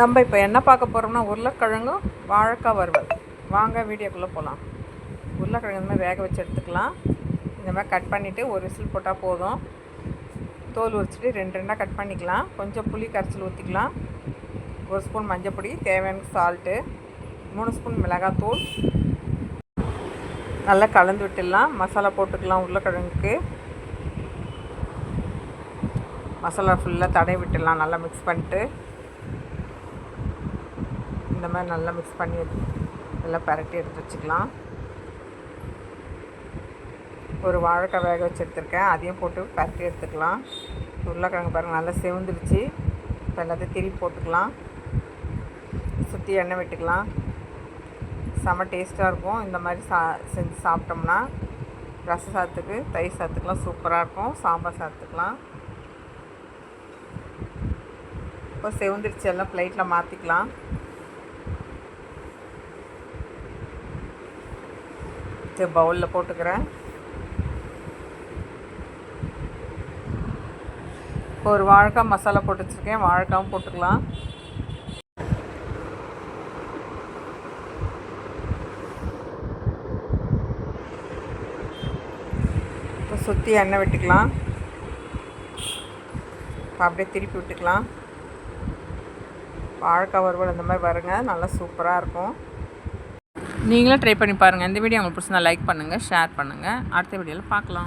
நம்ம இப்போ என்ன பார்க்க போகிறோம்னா உருளைக்கிழங்கும் வாழைக்காய் வறுவல். வாங்க வீடியோக்குள்ளே போகலாம். உருளைக்கிழங்கு இந்த மாதிரி வேக வச்சு எடுத்துக்கலாம். இந்த மாதிரி கட் பண்ணிவிட்டு ஒரு விசில் போட்டால் போதும். தோல் உரிச்சிட்டு ரெண்டு ரெண்டாக கட் பண்ணிக்கலாம். கொஞ்சம் புளி கரைச்சல் ஊற்றிக்கலாம். ஒரு ஸ்பூன் மஞ்சள் பொடி, தேவையான சால்ட்டு, 3 ஸ்பூன் மிளகாத்தூள். நல்லா கலந்து விட்டுடலாம். மசாலா போட்டுக்கலாம். உருளைக்கிழங்குக்கு மசாலா ஃபுல்லாக தடவி விட்டுடலாம். நல்லா மிக்ஸ் பண்ணிட்டு இந்த மாதிரி நல்லா மிக்ஸ் பண்ணி எல்லாம் பரட்டி எடுத்து வச்சுக்கலாம். ஒரு வாழைக்காய் வேக வச்சு எடுத்துருக்கேன், அதையும் போட்டு பரட்டி எடுத்துக்கலாம். உருளைக்கிழங்கு பாருங்கள் நல்லா செவந்துடுச்சு. இப்போ எல்லாத்தையும் திருப்பி போட்டுக்கலாம். சுற்றி எண்ணெய் விட்டுக்கலாம். செம்ம டேஸ்ட்டாக இருக்கும். இந்த மாதிரி செஞ்சு சாப்பிட்டோம்னா ரச சாதத்துக்கு, தயிர் சாதத்துக்குலாம் சூப்பராக இருக்கும். சாம்பார் சாதத்துக்கலாம். இப்போ செவந்துடுச்சு, எல்லாம் பிளேட்டில் மாற்றிக்கலாம். பவுலில் போட்டுக்கிறேன். ஒரு வாழைக்காய் மசாலா போட்டு வச்சுருக்கேன், வாழைக்காவும் போட்டுக்கலாம். இப்போ சுற்றி எண்ணெய் விட்டுக்கலாம். இப்போ அப்படியே திருப்பி விட்டுக்கலாம். வாழைக்காய் வறுவல் இந்த மாதிரி வருங்க, நல்லா சூப்பராக இருக்கும். நீங்களும் ட்ரை பண்ணி பாருங்கள். இந்த வீடியோ உங்களுக்கு பிடிச்சிருந்தா லைக் பண்ணுங்கள், ஷேர் பண்ணுங்கள். அடுத்த வீடியோவில் பார்க்கலாம்.